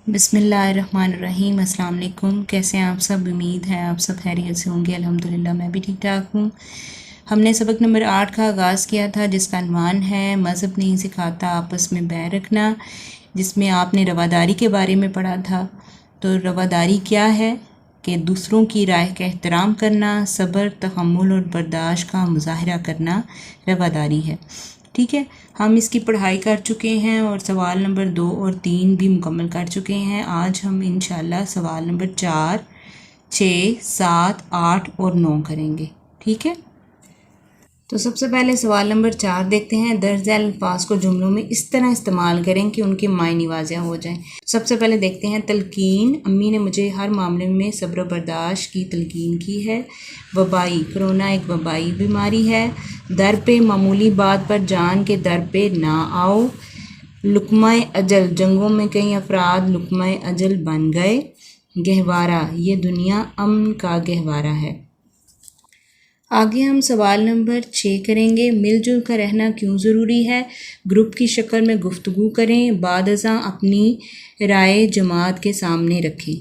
बिस्मिल्लाहिर्रहमानिर्रहीम। अस्सलाम वालेकुम। कैसे हैं आप सब? उम्मीद है आप सब खैरियत से होंगे। अल्हम्दुलिल्लाह मैं भी ठीक ठाक हूँ। हमने सबक नंबर 8 का आगाज़ किया था जिसका अन्वान है मज़हब नहीं सिखाता आपस में बैर रखना, जिसमें आपने रवादारी के बारे में पढ़ा था। तो रवादारी क्या है कि दूसरों की राय का एहतराम करना, सब्र, तहम्मुल और बर्दाश्त का मुज़ाहरा करना रवादारी है। ठीक है, हम इसकी पढ़ाई कर चुके हैं और सवाल नंबर 2 और 3 भी मुकम्मल कर चुके हैं। आज हम इंशाल्लाह सवाल नंबर 4, 6, 7, 8 और 9 करेंगे। ठीक है, तो सबसे पहले सवाल नंबर 4 देखते हैं। दर्ज अल्फाज को जुमलों में इस तरह इस्तेमाल करें कि उनके मायने वाज़ेह हो जाएं। सबसे पहले देखते हैं तलकीन। अम्मी ने मुझे हर मामले में सब्र बर्दाश्त की तलकीन की है। वबाई, कोरोना एक वबाई बीमारी है। दर पे, मामूली बात पर जान के दर पे ना आओ। लुकमाए अजल, जंगों में कई अफराद लुकमाए अजल बन गए। गहवारा, ये दुनिया अमन का गहवारा है। आगे हम सवाल नंबर 6 करेंगे। मिलजुल कर रहना क्यों ज़रूरी है? ग्रुप की शक्ल में गुफ्तगू करें। बादज़ां अपनी राय जमात के सामने रखें।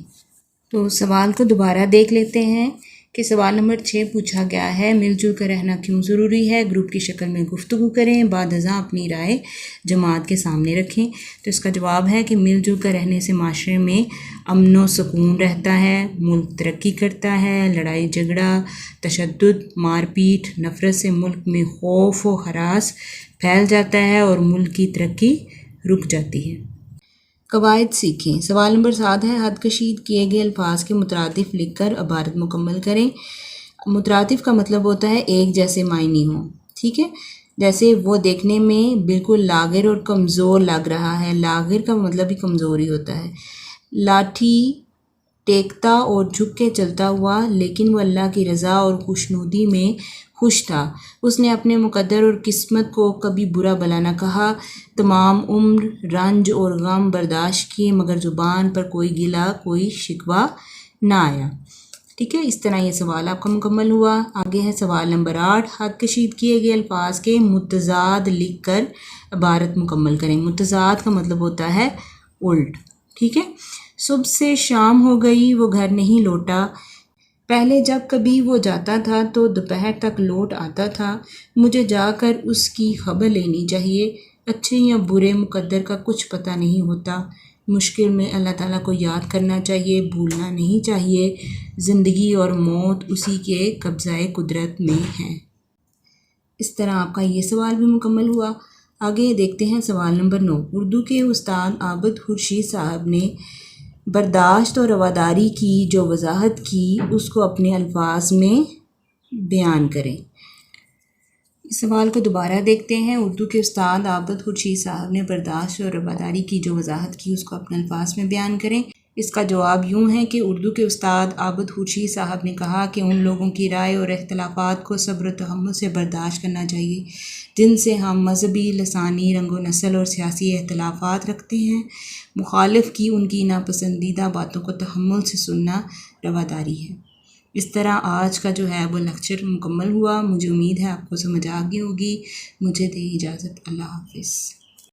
तो सवाल को दोबारा देख लेते हैं कि सवाल नंबर 6 पूछा गया है, मिलजुल कर रहना क्यों ज़रूरी है? ग्रुप की शक्ल में गुफ्तगू करें। बादज़ां अपनी राय जमात के सामने रखें। तो इसका जवाब है कि मिलजुल कर रहने से माशरे में अमन व सुकून रहता है, मुल्क तरक्की करता है। लड़ाई झगड़ा, तशद्दुद, मारपीट, नफ़रत से मुल्क में खौफ व हरास फैल जाता है और मुल्क की तरक्की रुक जाती है। कवायद सीखें। सवाल नंबर 7 है, हदकशीद किए गए अल्फाज के मुतरादिफ लिखकर इबारत मुकम्मल करें। मुतरादिफ का मतलब होता है एक जैसे मायने हों। ठीक है, जैसे वो देखने में बिल्कुल लागिर और कमज़ोर लग रहा है। लागिर का मतलब भी कमज़ोर ही होता है। लाठी टेकता और झुक के चलता हुआ, लेकिन वो अल्लाह की रज़ा और खुशनुदी में खुश था। उसने अपने मुक़द्दर और किस्मत को कभी बुरा भला न कहा। तमाम उम्र रंज और गम बर्दाश्त किए, मगर ज़ुबान पर कोई गिला कोई शिकवा ना आया। ठीक है, इस तरह ये सवाल आपका मुकम्मल हुआ। आगे है सवाल नंबर 8। हदकशीद किए गए अल्फाज के मुतज़ाद लिख कर इबारत मुकम्मल करें। मुतज़ाद का मतलब होता है उल्ट। ठीक है, सुबह से शाम हो गई, वो घर नहीं लौटा। पहले जब कभी वो जाता था तो दोपहर तक लौट आता था। मुझे जाकर उसकी खबर लेनी चाहिए। अच्छे या बुरे मुक़द्दर का कुछ पता नहीं होता। मुश्किल में अल्लाह ताला को याद करना चाहिए, भूलना नहीं चाहिए। ज़िंदगी और मौत उसी के कब्ज़ाए कुदरत में है। इस तरह आपका ये सवाल भी मुकम्मल हुआ। आगे देखते हैं सवाल नंबर 9। उर्दू के उस्ताद आबिद खुर्शीद साहब ने बर्दाश्त और रवादारी की जो वजाहत की, उसको अपने अल्फाज में बयान करें। इस सवाल को दोबारा देखते हैं। उर्दू के उस्ताद आबिद खुर्शीद साहब ने बर्दाश्त और रवादारी की जो वजाहत की, उसको अपने अल्फाज में बयान करें। इसका जवाब यूँ है कि उर्दू के उस्ताद आबिद खुर्शीद साहब ने कहा कि उन लोगों की राय और इख्तलाफात को सब्र तहम्मुल से बर्दाश्त करना चाहिए जिनसे हम मजहबी, लसानी, रंगो नस्ल और सियासी इख्तलाफात रखते हैं। मुखालिफ की उनकी नापसंदीदा बातों को तहम्मुल से सुनना रवादारी है। इस तरह आज का जो है वो लेक्चर मुकम्मल हुआ। मुझे उम्मीद है आपको समझ आ गई होगी। मुझे दे इजाज़त। अल्लाह हाफ़िज़।